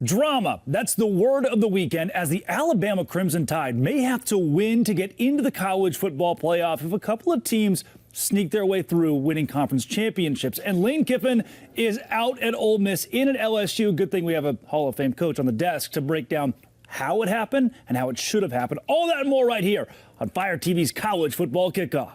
Drama. That's the word of the weekend, as the Alabama Crimson Tide may have to win to get into the college football playoff if a couple of teams sneak their way through winning conference championships. And Lane Kiffin is out at Ole Miss, in at LSU. Good thing we have a Hall of Fame coach on the desk to break down how it happened and how it should have happened. All that and more right here on Fire TV's College Football Kickoff.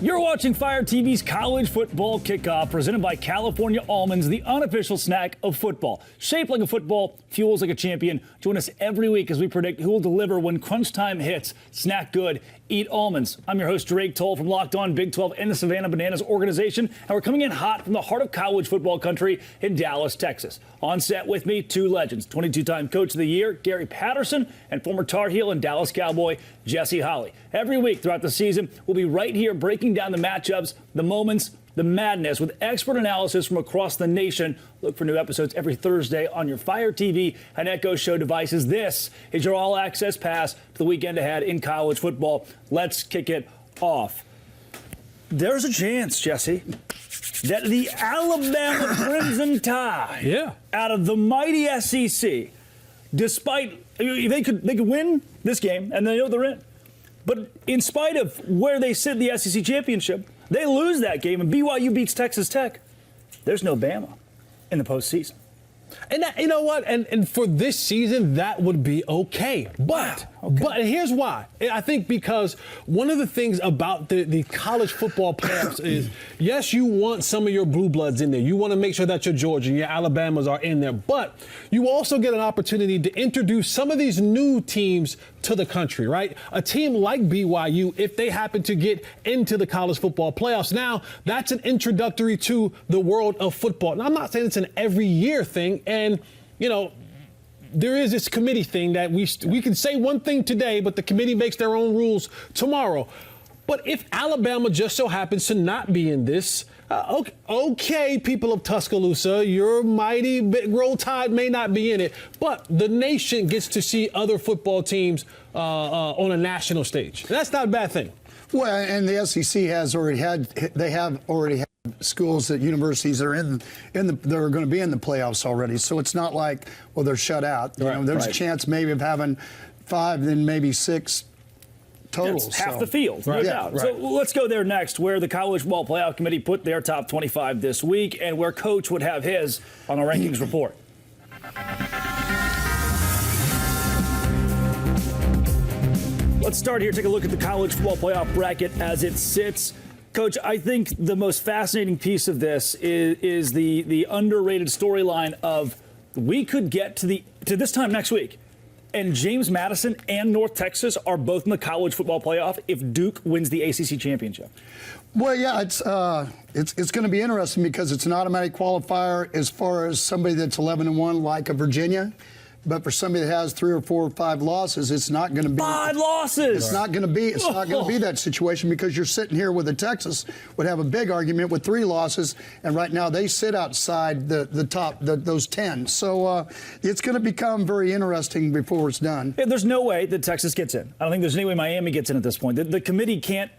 You're watching Fire TV's College Football Kickoff, presented by California Almonds, the unofficial snack of football. Shaped like a football, fuels like a champion. Join us every week as we predict who will deliver when crunch time hits. Snack good, eat almonds. I'm your host, Drake Toll from Locked On Big 12 and the Savannah Bananas organization, and we're coming in hot from the heart of college football country in Dallas, Texas. On set with me, two legends, 22-time Coach of the Year, Gary Patterson, and former Tar Heel and Dallas Cowboy, Jesse Holley. Every week throughout the season, we'll be right here breaking down the matchups, the moments, the madness with expert analysis from across the nation. Look for new episodes every Thursday on your Fire TV and Echo Show devices. This is your all-access pass to the weekend ahead in college football. Let's kick it off. There's a chance, Jesse, that the Alabama Crimson Tide, out of the mighty SEC, despite they could win this game and they know they're in. But in spite of where they sit in the SEC championship, they lose that game and BYU beats Texas Tech. There's no Bama in the postseason. And that, you know what? And for this season, that would be okay. But here's why. I think because one of the things about the college football playoffs is, yes, you want some of your blue bloods in there. You want to make sure that your Georgia and your Alabamas are in there. But you also get an opportunity to introduce some of these new teams to the country, right? A team like BYU, if they happen to get into the college football playoffs, now that's an introductory to the world of football. And I'm not saying it's an every year thing. And, you know, there is this committee thing that we can say one thing today, but the committee makes their own rules tomorrow. But if Alabama just so happens to not be in this, okay, people of Tuscaloosa, your mighty Big Roll Tide may not be in it, but the nation gets to see other football teams on a national stage. That's not a bad thing. Well, and the SEC have already had schools at universities that are they're going to be in the playoffs already. So it's not like, well, they're shut out. You know, there's a chance maybe of having 5, then maybe 6 total. That's half the field, no doubt. So let's go there next, where the College Football Playoff Committee put their top 25 this week and where Coach would have his on the rankings report. Let's start here. Take a look at the College Football Playoff bracket as it sits. Coach, I think the most fascinating piece of this is the underrated storyline of we could get to this time next week, and James Madison and North Texas are both in the college football playoff if Duke wins the ACC championship. Well, yeah, it's going to be interesting because it's an automatic qualifier as far as somebody that's 11-1 like a Virginia. But for somebody that has 3 or 4 or 5 losses, it's not going to be 5 losses. It's not going to be. It's not going to be that situation because you're sitting here with a Texas would have a big argument with 3 losses, and right now they sit outside the top those 10. So it's going to become very interesting before it's done. Yeah, there's no way that Texas gets in. I don't think there's any way Miami gets in at this point. The committee can't.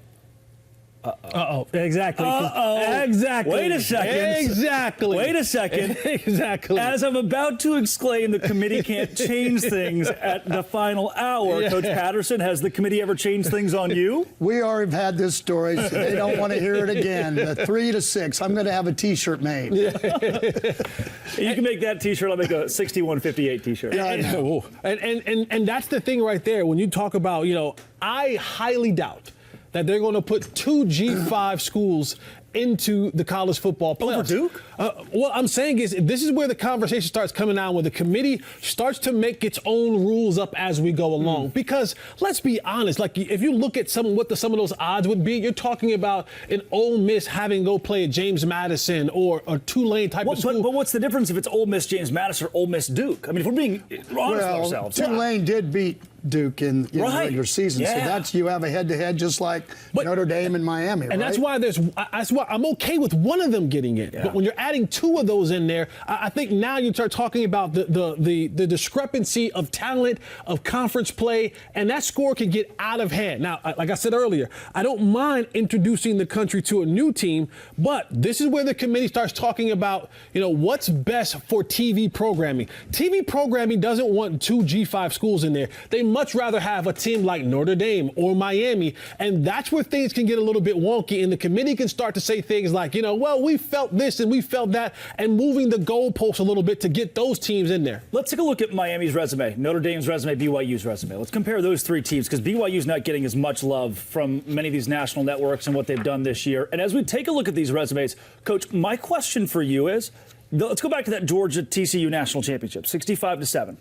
Exactly. Exactly. Wait a second. Exactly. Wait a second. Exactly. As I'm about to explain, the committee can't change things at the final hour. Yeah. Coach Patterson, has the committee ever changed things on you? We already have had this story, so they don't want to hear it again. The 3-6. I'm going to have a T-shirt made. You can make that T-shirt. I'll make a 6158 T-shirt. Yeah, I know. And that's the thing right there. When you talk about, you know, I highly doubt that they're going to put 2 G5 schools into the college football playoffs. Over Duke? What I'm saying is this is where the conversation starts coming out, where the committee starts to make its own rules up as we go along. Because let's be honest, like if you look at some of those odds would be, you're talking about an Ole Miss having to go play a James Madison or a Tulane type of school. But what's the difference if it's Ole Miss James Madison or Ole Miss Duke? I mean, if we're being honest with ourselves. Tulane did beat Duke in the regular season. Yeah. So that's, you have a head-to-head just like Notre Dame and Miami, and that's why I'm okay with one of them getting in. Yeah. But when you're adding two of those in there, I think now you start talking about the discrepancy of talent, of conference play, and that score can get out of hand. Now, like I said earlier, I don't mind introducing the country to a new team, but this is where the committee starts talking about, what's best for TV programming. TV programming doesn't want two G5 schools in there. They much rather have a team like Notre Dame or Miami, and that's where things can get a little bit wonky, and the committee can start to say things like, well, we felt this and we felt that, and moving the goalposts a little bit to get those teams in there. Let's take a look at Miami's resume, Notre Dame's resume, BYU's resume. Let's compare those three teams, because BYU's not getting as much love from many of these national networks and what they've done this year. And as we take a look at these resumes, Coach, my question for you is, let's go back to that Georgia-TCU national championship, 65-7.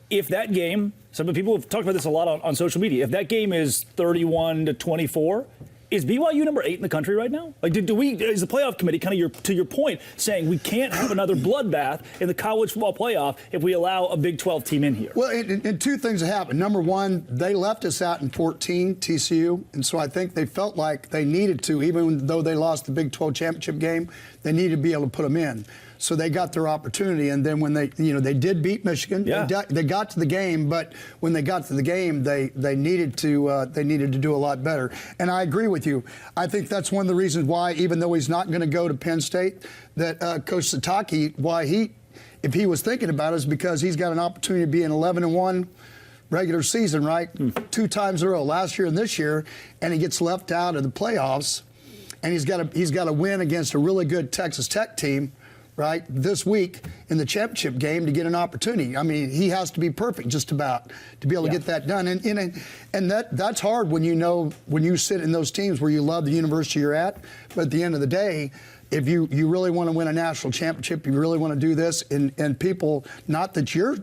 If that game, some people have talked about this a lot on social media, if that game is 31-24, is BYU number 8 in the country right now? Like, is the playoff committee, kind of to your point, saying we can't have another bloodbath in the college football playoff if we allow a Big 12 team in here? Well, and two things have happened. Number one, they left us out in 14, TCU, and so I think they felt like they needed to, even though they lost the Big 12 championship game, they needed to be able to put them in. So they got their opportunity, and then when they did beat Michigan, yeah. they got to the game, but when they got to the game, they needed to do a lot better. And I agree with you. I think that's one of the reasons why, even though he's not going to go to Penn State, that Coach Satake, if he was thinking about it, is because he's got an opportunity to be an 11-1 regular season, right? 2 times in a row, last year and this year, and he gets left out of the playoffs, and he's got to win against a really good Texas Tech team, right, this week in the championship game to get an opportunity. I mean, he has to be perfect just about to be able to get that done. And that's hard when you sit in those teams where you love the university you're at. But at the end of the day, if you really want to win a national championship, you really want to do this, and people, not that your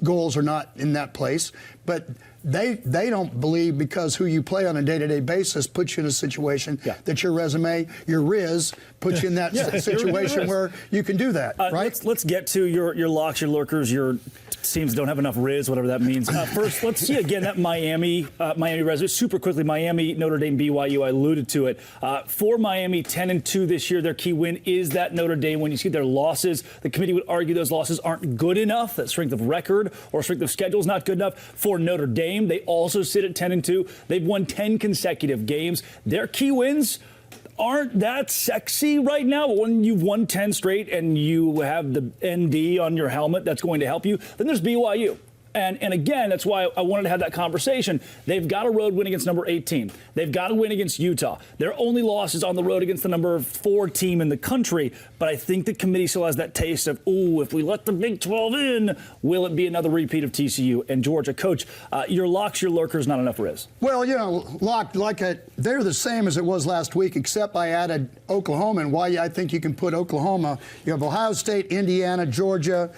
goals are not in that place, but they don't believe, because who you play on a day-to-day basis puts you in a situation that your resume, your Riz, puts you in that situation where you can do that, right? Let's get to your locks, your lurkers, your teams don't have enough Riz, whatever that means. First, let's see again that Miami resume super quickly. Miami, Notre Dame, BYU. I alluded to it. For Miami, 10-2 this year. Their key win is that Notre Dame. When you see their losses, the committee would argue those losses aren't good enough. That strength of record or strength of schedule is not good enough for Notre Dame. They also sit at 10-2. They've won 10 consecutive games. Their key wins aren't that sexy right now, but when you've won 10 straight and you have the ND on your helmet that's going to help you, then there's BYU. And again, that's why I wanted to have that conversation. They've got a road win against number 18. They've got to win against Utah. Their only loss is on the road against the number 4 team in the country. But I think the committee still has that taste of, if we let the Big 12 in, will it be another repeat of TCU and Georgia? Coach, your locks, your lurkers, not enough Riz. Well, they're the same as it was last week, except I added Oklahoma. And why I think you can put Oklahoma, you have Ohio State, Indiana, Georgia,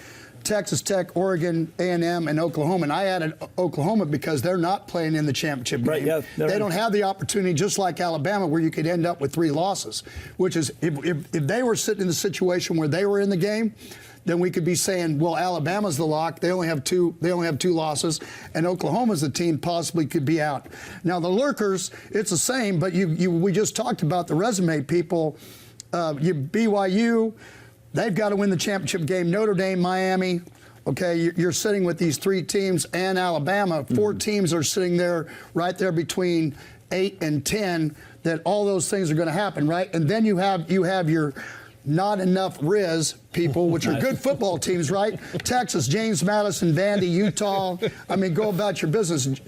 Texas Tech, Oregon, A&M, and Oklahoma. And I added Oklahoma because they're not playing in the championship game. Right, yeah, they don't have the opportunity, just like Alabama, where you could end up with 3 losses, which is if they were sitting in the situation where they were in the game, then we could be saying, well, Alabama's the lock. They only have 2 losses, and Oklahoma's the team possibly could be out. Now, the lurkers, it's the same, but we just talked about the resume people. BYU, they've got to win the championship game. Notre Dame, Miami. Okay, you're sitting with these 3 teams and Alabama. 4 teams are sitting there, right there between 8 and 10. That all those things are going to happen, right? And then you have your not enough Riz people, which are good football teams, right? Texas, James Madison, Vandy, Utah. I mean, go about your business.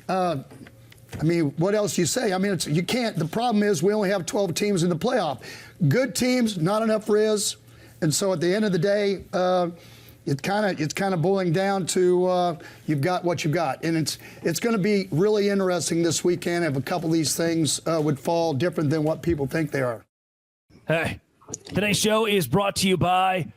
What else do you say? You can't. The problem is we only have 12 teams in the playoff. Good teams, not enough Riz. And so at the end of the day, it's kind of boiling down to you've got what you've got. And it's going to be really interesting this weekend if a couple of these things would fall different than what people think they are. Hey, today's show is brought to you by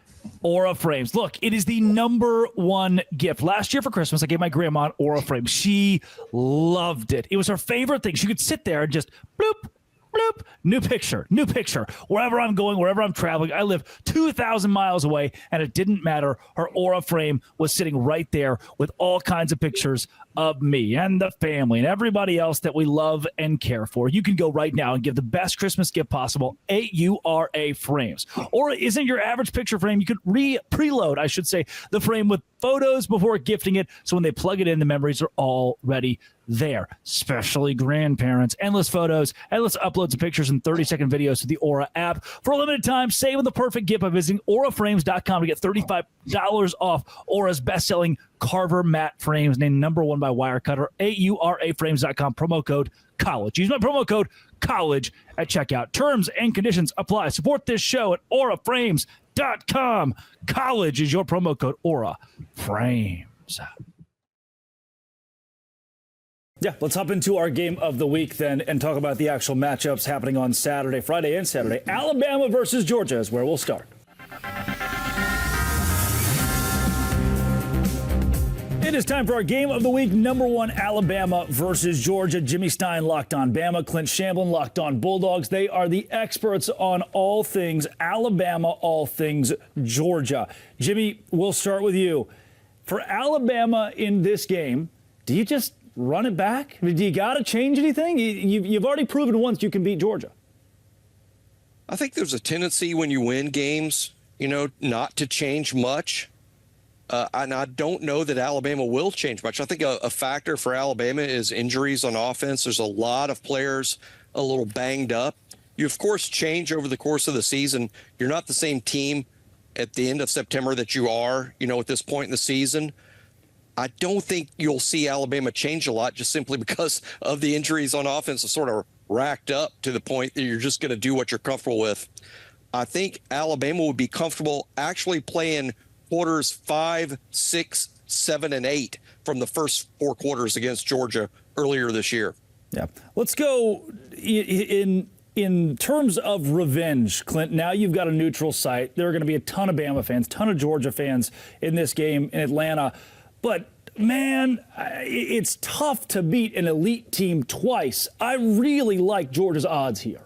Aura Frames. Look, it is the #1 gift. Last year for Christmas, I gave my grandma an Aura Frame. She loved it. It was her favorite thing. She could sit there and just bloop, bloop, new picture. Wherever I'm going, wherever I'm traveling, I live 2,000 miles away, and it didn't matter. Her Aura frame was sitting right there with all kinds of pictures of me and the family and everybody else that we love and care for. You can go right now and give the best Christmas gift possible, AURA frames. Aura isn't your average picture frame. You could preload, I should say, the frame with photos before gifting it, so when they plug it in, the memories are already there. Especially grandparents. Endless photos, endless uploads of pictures, and 30-second videos to the Aura app. For a limited time, save on the perfect gift by visiting auraframes.com to get $35 off Aura's best-selling Carver matte frames, named #1 by Wirecutter. AURAframes.com, promo code COLLEGE. Use my promo code COLLEGE at checkout. Terms and conditions apply. Support this show at auraframes.com. College is your promo code, Aura Frames. Yeah, let's hop into our game of the week then and talk about the actual matchups happening on Saturday, Friday and Saturday. Alabama versus Georgia is where we'll start. It is time for our game of the week. #1, Alabama versus Georgia. Jimmy Stein locked on Bama. Clint Shamblin locked on Bulldogs. They are the experts on all things Alabama, all things Georgia. Jimmy, we'll start with you. For Alabama in this game, do you just run it back? Do you got to change anything? You've already proven once you can beat Georgia. I think there's a tendency when you win games, not to change much. And I don't know that Alabama will change much. I think a factor for Alabama is injuries on offense. There's a lot of players a little banged up. You, of course, change over the course of the season. You're not the same team at the end of September that you are, at this point in the season. I don't think you'll see Alabama change a lot just simply because of the injuries on offense are sort of racked up to the point that you're just going to do what you're comfortable with. I think Alabama would be comfortable actually playing quarters 5, 6, 7, and 8 from the first 4 quarters against Georgia earlier this year. Yeah. Let's go in terms of revenge, Clint. Now you've got a neutral site. There are going to be a ton of Bama fans, ton of Georgia fans in this game in Atlanta. But, man, it's tough to beat an elite team twice. I really like Georgia's odds here.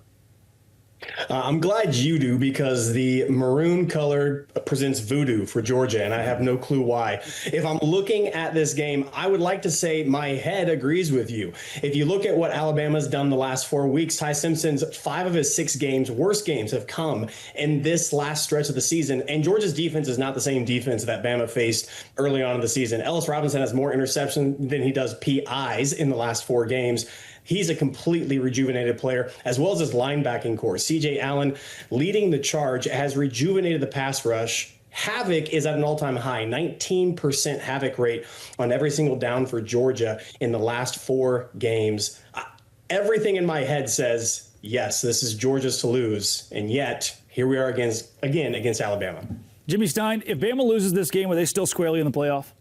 I'm glad you do, because the maroon color presents voodoo for Georgia, and I have no clue why. If I'm looking at this game, I would like to say my head agrees with you. If you look at what Alabama's done the last 4 weeks, Ty Simpson's 5 of his 6 games, worst games, have come in this last stretch of the season, and Georgia's defense is not the same defense that Bama faced early on in the season. Ellis Robinson has more interceptions than he does PIs in the last 4 games. He's a completely rejuvenated player, as well as his linebacking core. C.J. Allen, leading the charge, has rejuvenated the pass rush. Havoc is at an all-time high, 19% havoc rate on every single down for Georgia in the last 4 games. Everything in my head says, yes, this is Georgia's to lose, and yet here we are again against Alabama. Jimmy Stein, if Bama loses this game, are they still squarely in the playoff?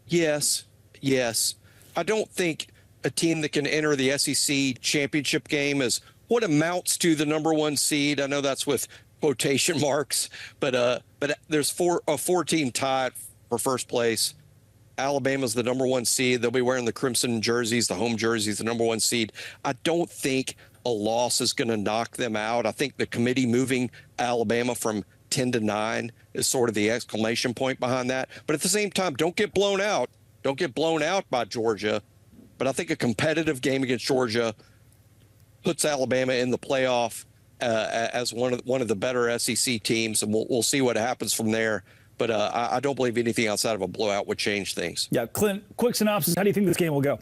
Yes. I don't think a team that can enter the SEC championship game is what amounts to the #1 seed. I know that's with quotation marks, but there's a 4-team tie for first place. Alabama's the #1 seed. They'll be wearing the crimson jerseys, the home jerseys, the #1 seed. I don't think a loss is going to knock them out. I think the committee moving Alabama from 10 to 9 is sort of the exclamation point behind that. But at the same time, don't get blown out. Don't get blown out by Georgia. But I think a competitive game against Georgia puts Alabama in the playoff as one of the better SEC teams, and we'll see what happens from there. But I don't believe anything outside of a blowout would change things. Yeah, Clint, quick synopsis. How do you think this game will go?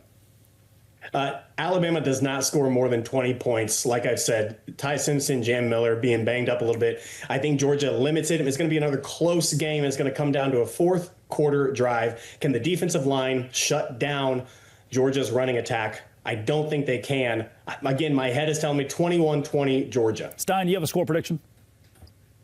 Alabama does not score more than 20 points. Like I've said, Ty Simpson, Jam Miller being banged up a little bit. I think Georgia limits it. It's going to be another close game. It's going to come down to a 4th quarter drive. Can the defensive line shut down Georgia's running attack? I don't think they can. Again, my head is telling me 21-20 Georgia. Stein, you have a score prediction?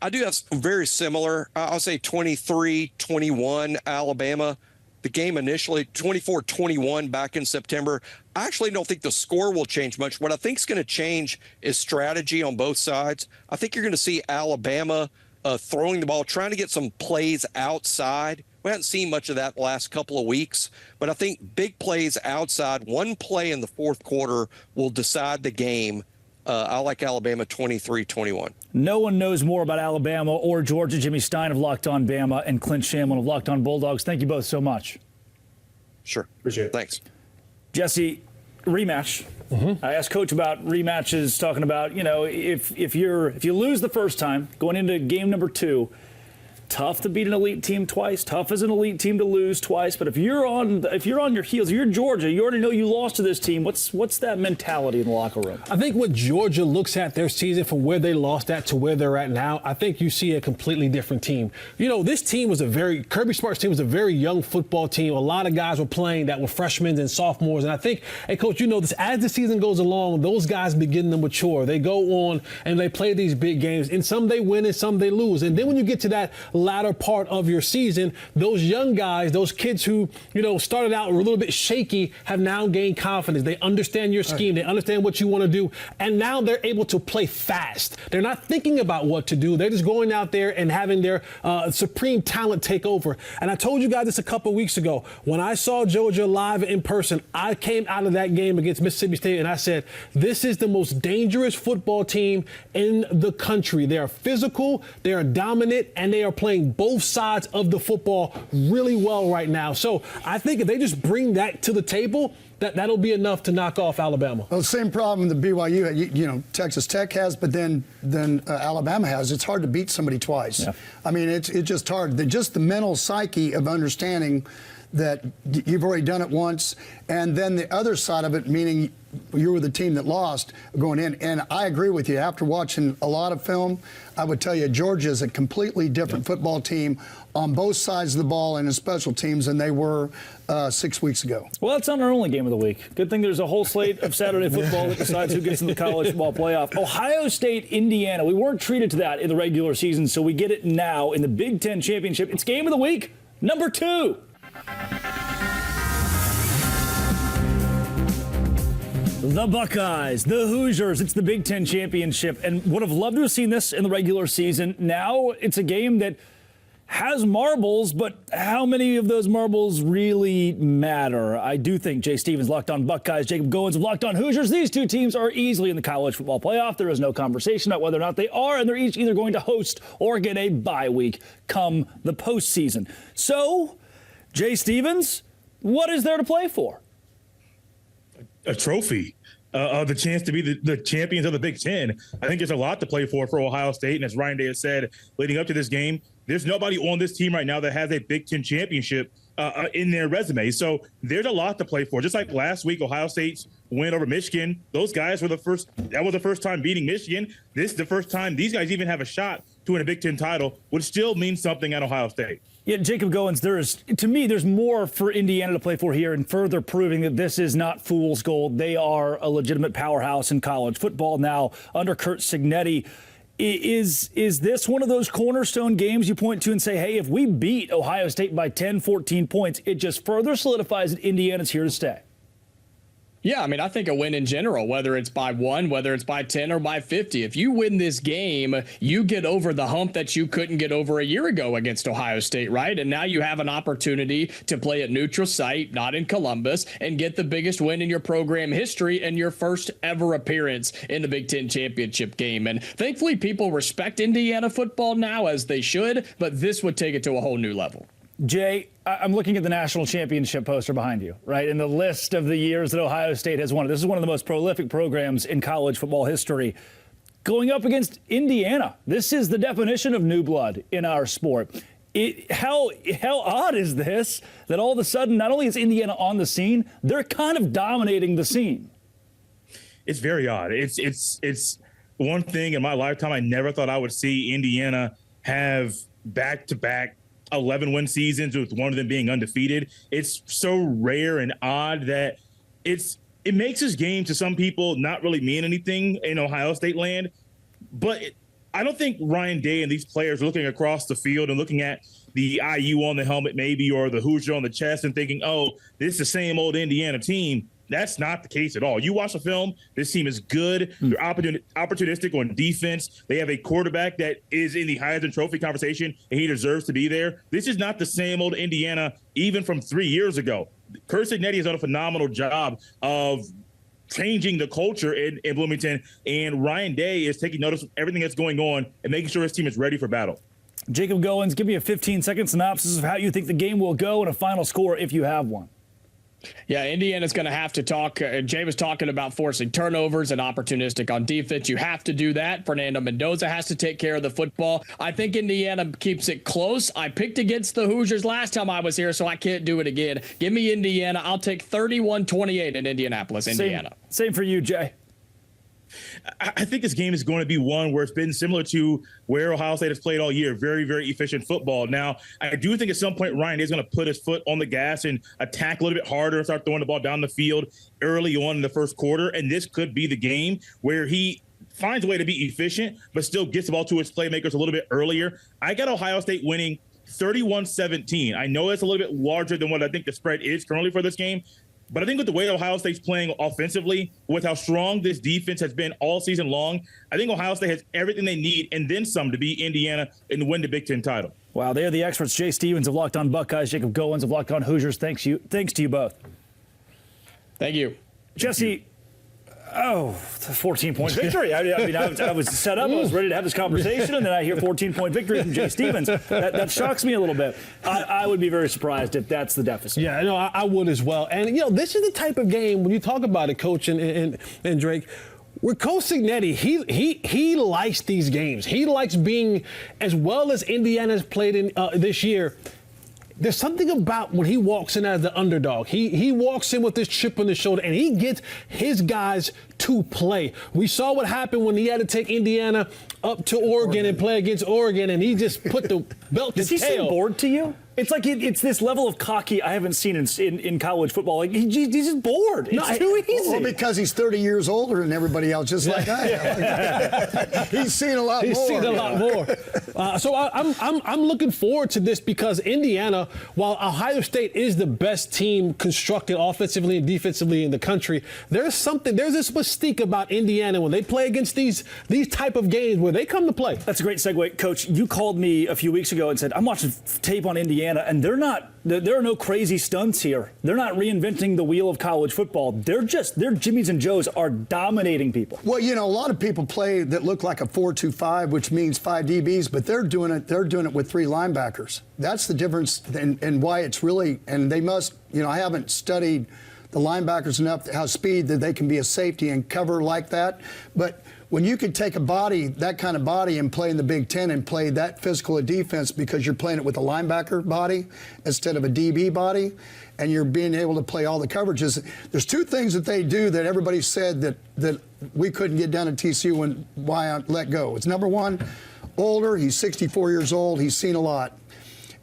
I do have very similar. I'll say 23-21 Alabama. The game initially 24-21 back in September. I actually don't think the score will change much. What I think is going to change is strategy on both sides. I think you're going to see Alabama throwing the ball, trying to get some plays outside. We haven't seen much of that the last couple of weeks, but I think big plays outside, one play in the 4th quarter will decide the game. I like Alabama 23-21. No one knows more about Alabama or Georgia. Jimmy Stein of Locked On Bama and Clint Shamlin of Locked On Bulldogs. Thank you both so much. Sure. Appreciate it. Thanks. Jesse, rematch. I asked Coach about rematches, talking about, if you lose the first time, going into game number 2, tough to beat an elite team twice, tough as an elite team to lose twice. But if you're on your heels, if you're Georgia, you already know you lost to this team. What's that mentality in the locker room? I think when Georgia looks at their season from where they lost at to where they're at now, I think you see a completely different team. This team was Kirby Smart's team was a very young football team. A lot of guys were playing that were freshmen and sophomores. And I think, hey, Coach, this, as the season goes along, those guys begin to mature. They go on and they play these big games. And some they win and some they lose. And then when you get to that latter part of your season, those young guys, those kids who, started out a little bit shaky have now gained confidence. They understand your scheme. They understand what you want to do. And now they're able to play fast. They're not thinking about what to do. They're just going out there and having their supreme talent take over. And I told you guys this a couple weeks ago. When I saw Georgia live in person, I came out of that game against Mississippi State and I said, this is the most dangerous football team in the country. They are physical, they are dominant, and they are playing both sides of the football really well right now. So I think if they just bring that to the table, that'll be enough to knock off Alabama. Well, the same problem that BYU, Texas Tech has, but then Alabama has. It's hard to beat somebody twice. Yeah. I mean, it's just hard. Just the mental psyche of understanding that you've already done it once, and then the other side of it, meaning you were the team that lost going in. And I agree with you. After watching a lot of film, I would tell you Georgia is a completely different football team on both sides of the ball and in special teams than they were 6 weeks ago. Well, that's not our only game of the week. Good thing there's a whole slate of Saturday football that decides who gets in the college football playoff. Ohio State, Indiana. We weren't treated to that in the regular season, so we get it now in the Big Ten Championship. It's game of the week, number 2. The Buckeyes, the Hoosiers, it's the Big Ten Championship, and would have loved to have seen this in the regular season. Now it's a game that has marbles, but how many of those marbles really matter? I do think Jay Stevens, Locked On Buckeyes, Jacob Goins of Locked On Hoosiers, these two teams are easily in the college football playoff. There is no conversation about whether or not they are, and they're each either going to host or get a bye week come the postseason. So, Jay Stevens, what is there to play for? A trophy, the chance to be the champions of the Big Ten. I think there's a lot to play for Ohio State. And as Ryan Day has said, leading up to this game, there's nobody on this team right now that has a Big Ten championship in their resume. So there's a lot to play for. Just like last week, Ohio State's win over Michigan, those guys were that was the first time beating Michigan. This is the first time these guys even have a shot to win a Big Ten title, which still means something at Ohio State. Yeah, Jacob Goins, there's more for Indiana to play for here, and further proving that this is not fool's gold. They are a legitimate powerhouse in college football now under Curt Cignetti. Is this one of those cornerstone games you point to and say, hey, if we beat Ohio State by 10, 14 points, it just further solidifies that Indiana's here to stay? Yeah, I mean, I think a win in general, whether it's by 1, whether it's by 10 or by 50, if you win this game, you get over the hump that you couldn't get over a year ago against Ohio State, right? And now you have an opportunity to play at neutral site, not in Columbus, and get the biggest win in your program history and your first ever appearance in the Big Ten championship game. And thankfully, people respect Indiana football now, as they should, but this would take it to a whole new level. Jay, I'm looking at the national championship poster behind you, right? And the list of the years that Ohio State has won. This is one of the most prolific programs in college football history. Going up against Indiana, this is the definition of new blood in our sport. How odd is this that all of a sudden, not only is Indiana on the scene, they're kind of dominating the scene? It's very odd. It's one thing in my lifetime I never thought I would see Indiana have back-to-back 11-win seasons with one of them being undefeated. It's so rare and odd that it makes this game to some people not really mean anything in Ohio State land. But I don't think Ryan Day and these players are looking across the field and looking at the IU on the helmet maybe or the Hoosier on the chest and thinking, oh, this is the same old Indiana team. That's not the case at all. You watch the film, this team is good. They're opportunistic on defense. They have a quarterback that is in the Heisman Trophy conversation, and he deserves to be there. This is not the same old Indiana even from 3 years ago. Curt Cignetti has done a phenomenal job of changing the culture in Bloomington. And Ryan Day is taking notice of everything that's going on and making sure his team is ready for battle. Jacob Goins, give me a 15-second synopsis of how you think the game will go and a final score if you have one. Yeah, Indiana's going to have to talk. Jay was talking about forcing turnovers and opportunistic on defense. You have to do that. Fernando Mendoza has to take care of the football. I think Indiana keeps it close. I picked against the Hoosiers last time I was here, so I can't do it again. Give me Indiana. I'll take 31-28 in Indianapolis, Indiana. Same for you, Jay. I think this game is going to be one where it's been similar to where Ohio State has played all year. Very, very efficient football. Now, I do think at some point Ryan is going to put his foot on the gas and attack a little bit harder and start throwing the ball down the field early on in the first quarter. And this could be the game where he finds a way to be efficient, but still gets the ball to his playmakers a little bit earlier. I got Ohio State winning 31-17. I know it's a little bit larger than what I think the spread is currently for this game. But I think with the way Ohio State's playing offensively, with how strong this defense has been all season long, I think Ohio State has everything they need and then some to beat Indiana and win the Big Ten title. Wow, they are the experts. Jay Stevens of Locked On Buckeyes, Jacob Goins of Locked On Hoosiers. Thanks to you both. Thank you. Jesse, the 14-point victory. I mean, I was set up. I was ready to have this conversation, and then I hear 14-point victory from Jay Stevens. That shocks me a little bit. I would be very surprised if that's the deficit. Yeah, no, I would as well. And, this is the type of game, when you talk about it, Coach and Drake, with Coach Cignetti, he likes these games. He likes being, as well as Indiana's played in this year, there's something about when he walks in as the underdog. He walks in with this chip on his shoulder, and he gets his guys to play. We saw what happened when he had to take Indiana up to Oregon and play against Oregon, and he just put the belt to tail. Does he seem bored to you? It's like it's this level of cocky I haven't seen in college football. Like he's just bored. It's too easy. Well, because he's 30 years older than everybody else, just like I am. He's seen a lot more. He's seen a lot more. So I'm looking forward to this because Indiana, while Ohio State is the best team constructed offensively and defensively in the country, there's this mystique about Indiana when they play against these type of games where they come to play. That's a great segue, Coach. You called me a few weeks ago and said I'm watching tape on Indiana. And there are no crazy stunts here. They're not reinventing the wheel of college football. They're Jimmies and Joes are dominating people. Well, a lot of people play that look like a 4-2-5, which means 5 DBs, but they're doing it with 3 linebackers. That's the difference and why it's really, and they must, I haven't studied the linebackers enough, how speed that they can be a safety and cover like that. But when you can take a body, that kind of body, and play in the Big Ten and play that physical a defense because you're playing it with a linebacker body instead of a DB body, and you're being able to play all the coverages. There's 2 things that they do that everybody said that we couldn't get done at TCU and why I let go. It's number 1, older. He's 64 years old. He's seen a lot.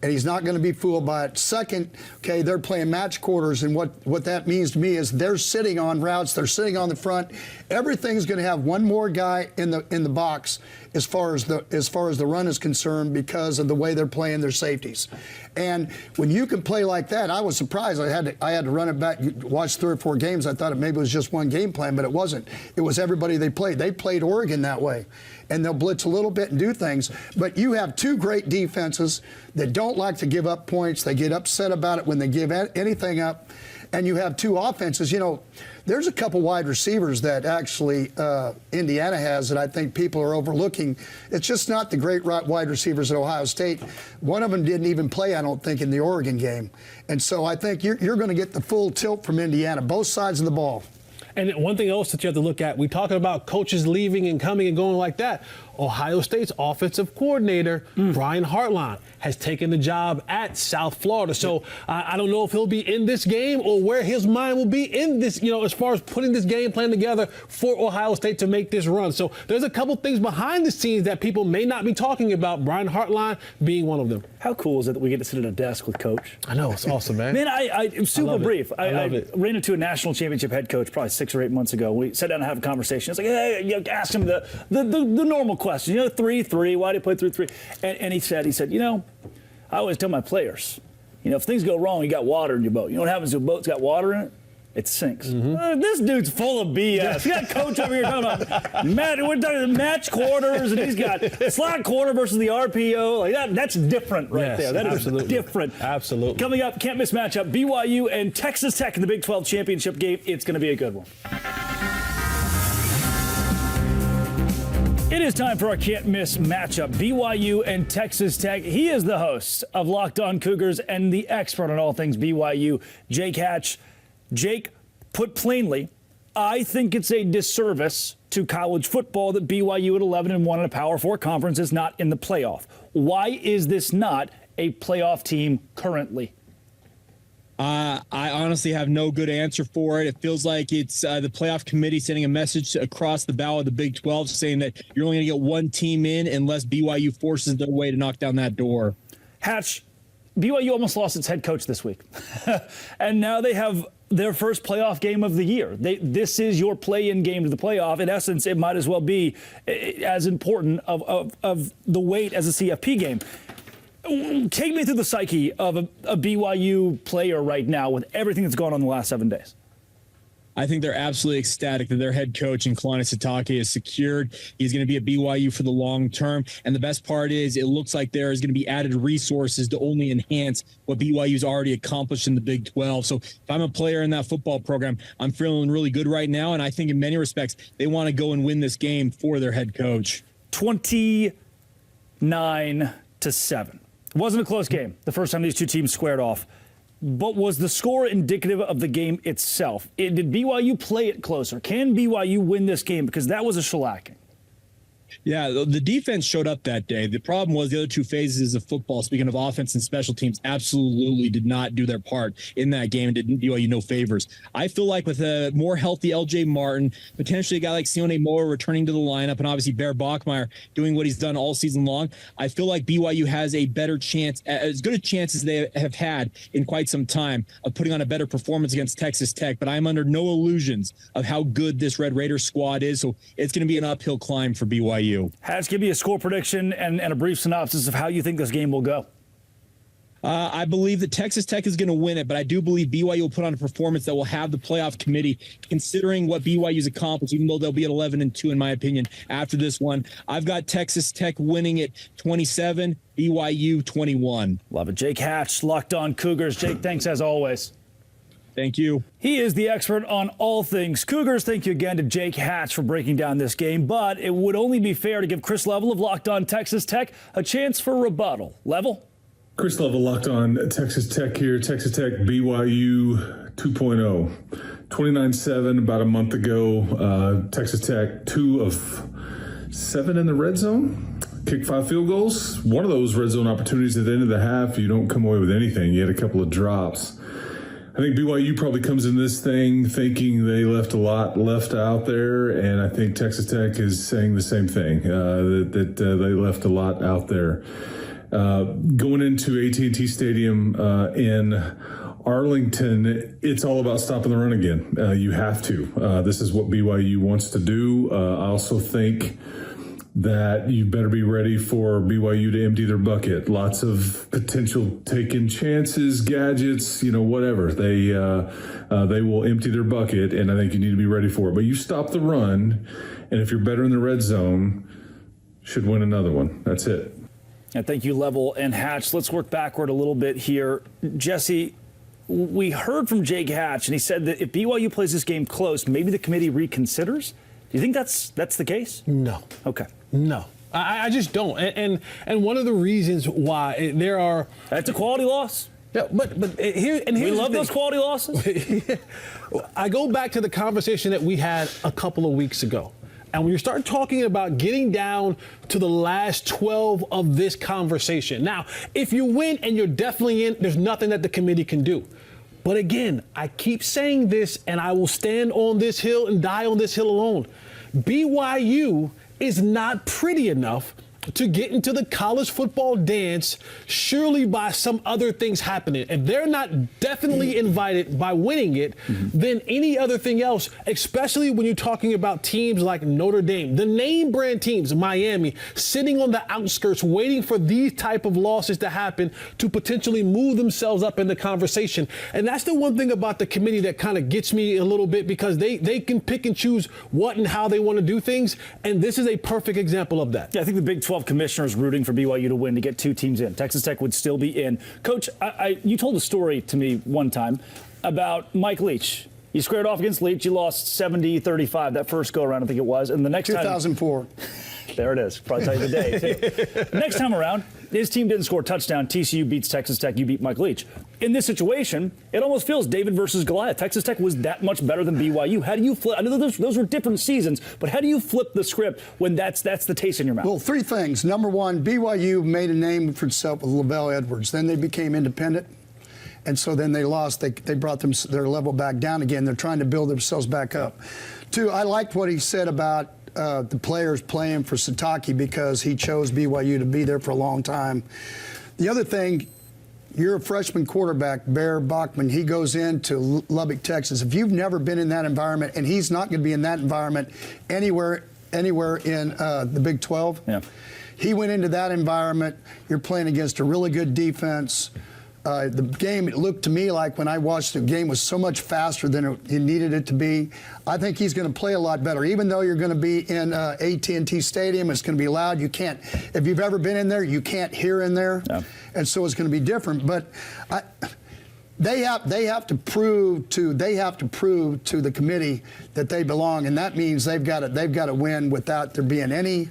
And he's not going to be fooled by it. Second, okay, they're playing match quarters, and what that means to me is they're sitting on routes, they're sitting on the front. Everything's going to have one more guy in the box as far as the run is concerned because of the way they're playing their safeties. And when you can play like that, I was surprised. I had to run it back, watch 3 or 4 games. I thought maybe it was just one game plan, but it wasn't. It was everybody they played. They played Oregon that way. And they'll blitz a little bit and do things. But you have 2 great defenses that don't like to give up points. They get upset about it when they give anything up. And you have 2 offenses. There's a couple wide receivers that actually Indiana has that I think people are overlooking. It's just not the great wide receivers at Ohio State. One of them didn't even play, I don't think, in the Oregon game. And so I think you're going to get the full tilt from Indiana, both sides of the ball. And one thing else that you have to look at, we talking about coaches leaving and coming and going like that. Ohio State's offensive coordinator, Brian Hartline, has taken the job at South Florida. So I don't know if he'll be in this game or where his mind will be in this, as far as putting this game plan together for Ohio State to make this run. So there's a couple things behind the scenes that people may not be talking about, Brian Hartline being one of them. How cool is it that we get to sit at a desk with Coach? I know, it's awesome, man. Man, I'm super brief. I love it. ran into a national championship head coach probably 6 or 8 months ago. We sat down and have a conversation. It's like, hey, ask him the normal question. 3-3, why do you play 3-3? And he said, I always tell my players, if things go wrong, you got water in your boat. You know what happens to a boat's got water in it? It sinks. This dude's full of BS. You got Coach over here talking about we're talking match quarters, and he's got slot quarter versus the RPO. Like that's different right there. That is different. Absolutely. Coming up, can't miss matchup, BYU and Texas Tech in the Big 12 championship game. It's going to be a good one. It is time for our can't-miss matchup, BYU and Texas Tech. He is the host of Locked On Cougars and the expert on all things BYU, Jake Hatch. Jake, put plainly, I think it's a disservice to college football that BYU at 11-1 in a Power 4 conference is not in the playoff. Why is this not a playoff team currently? I honestly have no good answer for it. It feels like it's the playoff committee sending a message across the bow of the Big 12 saying that you're only going to get one team in unless BYU forces their way to knock down that door. Hatch, BYU almost lost its head coach this week. And now they have their first playoff game of the year. This is your play-in game to the playoff. In essence, it might as well be as important of the weight as a CFP game. Take me through the psyche of a BYU player right now with everything that's gone on in the last 7 days. I think they're absolutely ecstatic that their head coach in Kalani Sitake is secured. He's going to be at BYU for the long term. And the best part is it looks like there is going to be added resources to only enhance what BYU's already accomplished in the Big 12. So if I'm a player in that football program, I'm feeling really good right now. And I think in many respects, they want to go and win this game for their head coach. 29-7. It wasn't a close game the first time these two teams squared off. But was the score indicative of the game itself? Did BYU play it closer? Can BYU win this game? Because that was a shellacking. Yeah, the defense showed up that day. The problem was the other two phases of football, speaking of offense and special teams, absolutely did not do their part in that game and did BYU no favors. I feel like with a more healthy L.J. Martin, potentially a guy like Sione Moore returning to the lineup, and obviously Bear Bachmeier doing what he's done all season long, I feel like BYU has a better chance, as good a chance as they have had in quite some time, of putting on a better performance against Texas Tech. But I'm under no illusions of how good this Red Raider squad is, so it's going to be an uphill climb for BYU. Hatch, give me a score prediction and a brief synopsis of how you think this game will go. I believe that Texas Tech is going to win it, but I do believe BYU will put on a performance that will have the playoff committee considering what BYU's accomplished, even though they'll be at 11-2, in my opinion, after this one. I've got Texas Tech winning it 27, BYU 21. Love it. Jake Hatch, Locked On Cougars. Jake, thanks as always. Thank you. He is the expert on all things Cougars. Thank you again to Jake Hatch for breaking down this game. But it would only be fair to give Chris Level of Locked On Texas Tech a chance for rebuttal. Level? Chris Level, Locked On Texas Tech here. Texas Tech BYU 2.0. 29-7 about a month ago. Texas Tech 2 of 7 in the red zone. Kicked 5 field goals. One of those red zone opportunities at the end of the half, you don't come away with anything. You had a couple of drops. I think BYU probably comes in this thing thinking they left a lot left out there, and I think Texas Tech is saying the same thing, that they left a lot out there. Going into AT&T Stadium in Arlington, it's all about stopping the run again. You have to. This is what BYU wants to do. I also think that you better be ready for BYU to empty their bucket. Lots of potential taking chances, gadgets, whatever. They will empty their bucket, and I think you need to be ready for it. But you stop the run, and if you're better in the red zone, should win another one. That's it. And thank you, Level and Hatch. Let's work backward a little bit here. Jesse, we heard from Jake Hatch, and he said that if BYU plays this game close, maybe the committee reconsiders. Do you think that's the case? No. Okay. No. I just don't. And one of the reasons why there are... That's a quality loss. Yeah, but here's we love those quality losses. I go back to the conversation that we had a couple of weeks ago. And when you start talking about getting down to the last 12 of this conversation. Now, if you win and you're definitely in, there's nothing that the committee can do. But again, I keep saying this, and I will stand on this hill and die on this hill alone. BYU is not pretty enough to get into the college football dance, surely by some other things happening. If they're not definitely invited by winning it, then any other thing else, especially when you're talking about teams like Notre Dame, the name brand teams, Miami, sitting on the outskirts, waiting for these type of losses to happen to potentially move themselves up in the conversation. And that's the one thing about the committee that kind of gets me a little bit, because they can pick and choose what and how they want to do things. And this is a perfect example of that. Yeah, I think the Big 12 commissioners rooting for BYU to win to get 2 teams in. Texas Tech would still be in. Coach, you told a story to me one time about Mike Leach. You squared off against Leach. You lost 70-35 that first go-around, I think it was. And the next 2004. time... There it is. Probably tell you the day, too. Next time around, his team didn't score a touchdown. TCU beats Texas Tech. You beat Mike Leach. In this situation, it almost feels David versus Goliath. Texas Tech was that much better than BYU. How do you flip? I know those were different seasons, but how do you flip the script when that's the taste in your mouth? Well, three things. Number one, BYU made a name for itself with LaVell Edwards. Then they became independent. And so then they lost. They brought their level back down again. They're trying to build themselves back up. Two, I liked what he said about the players playing for Sataki because he chose BYU to be there for a long time. The other thing, you're a freshman quarterback, Bear Bachman. He goes into Lubbock, Texas. If you've never been in that environment, and he's not going to be in that environment anywhere in the Big 12. Yeah. He went into that environment. You're playing against a really good defense. The game, it looked to me like when I watched the game was so much faster than it needed it to be. I think he's going to play a lot better. Even though you're going to be in AT&T Stadium, it's going to be loud. You can't, if you've ever been in there, you can't hear in there. Yeah. And so it's going to be different. But they have to prove to the committee that they belong, and that means they've got to win without there being any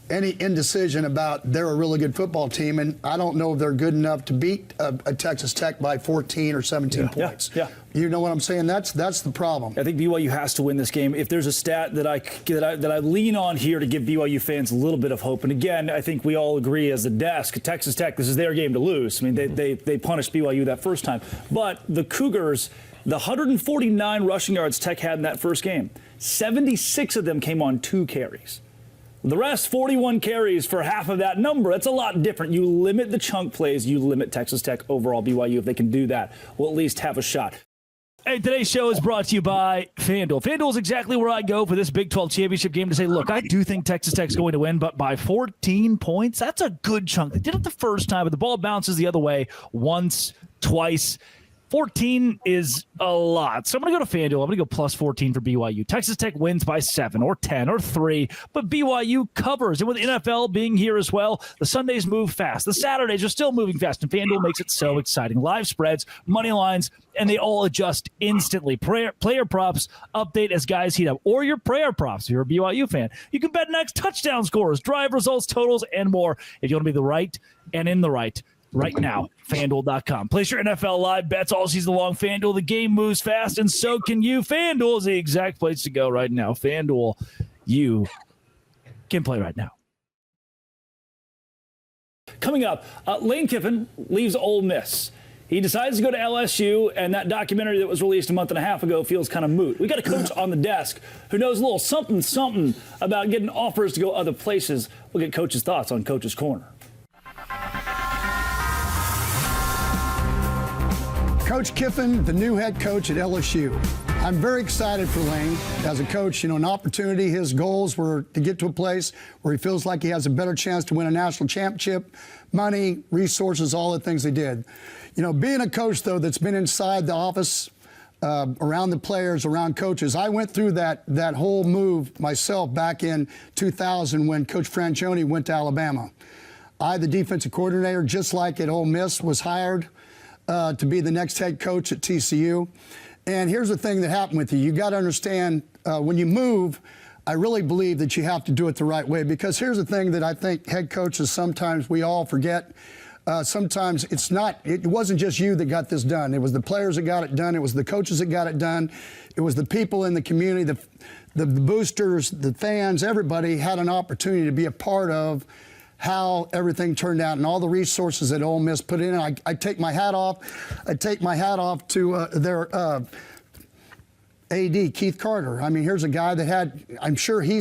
indecision about they're a really good football team, and I don't know if they're good enough to beat a Texas Tech by 14 or 17 points. Yeah. You know what I'm saying? That's the problem. I think BYU has to win this game. If there's a stat that I lean on here to give BYU fans a little bit of hope, and again, I think we all agree as a desk, Texas Tech, this is their game to lose. I mean, they punished BYU that first time, but the Cougars, the 149 rushing yards Tech had in that first game, 76 of them came on 2 carries. The rest, 41 carries for half of that number. That's a lot different. You limit the chunk plays. You limit Texas Tech overall. BYU, if they can do that, will at least have a shot. Hey, today's show is brought to you by FanDuel. FanDuel is exactly where I go for this Big 12 championship game to say, look, I do think Texas Tech's going to win, but by 14 points, that's a good chunk. They did it the first time, but the ball bounces the other way once, twice. 14 is a lot. So I'm going to go to FanDuel. I'm going to go plus 14 for BYU. Texas Tech wins by 7 or 10 or 3, but BYU covers. And with the NFL being here as well, the Sundays move fast. The Saturdays are still moving fast, and FanDuel makes it so exciting. Live spreads, money lines, and they all adjust instantly. Player props update as guys heat up, or your prayer props if you're a BYU fan. You can bet next touchdown scores, drive results, totals, and more if you want to be the right and in the right. Right now, FanDuel.com. Place your NFL live bets all season long. FanDuel, the game moves fast, and so can you. FanDuel is the exact place to go right now. FanDuel, you can play right now. Coming up, Lane Kiffin leaves Ole Miss. He decides to go to LSU, and that documentary that was released a month and a half ago feels kind of moot. We got a coach on the desk who knows a little something about getting offers to go other places. We'll get Coach's thoughts on Coach's Corner. Coach Kiffin, the new head coach at LSU. I'm very excited for Lane as a coach. You know, an opportunity. His goals were to get to a place where he feels like he has a better chance to win a national championship, money, resources, all the things he did. You know, being a coach, though, that's been inside the office, around the players, around coaches. I went through that whole move myself back in 2000 when Coach Franchione went to Alabama. The defensive coordinator, just like at Ole Miss, was hired to be the next head coach at TCU. And here's the thing that happened with you. You got to understand, when you move, I really believe that you have to do it the right way, because here's the thing that I think head coaches, sometimes we all forget. Sometimes it wasn't just you that got this done. It was the players that got it done. It was the coaches that got it done. It was the people in the community, the boosters, the fans, everybody had an opportunity to be a part of how everything turned out and all the resources that Ole Miss put in. I take my hat off. I take my hat off to their AD, Keith Carter. I mean, here's a guy that had, I'm sure he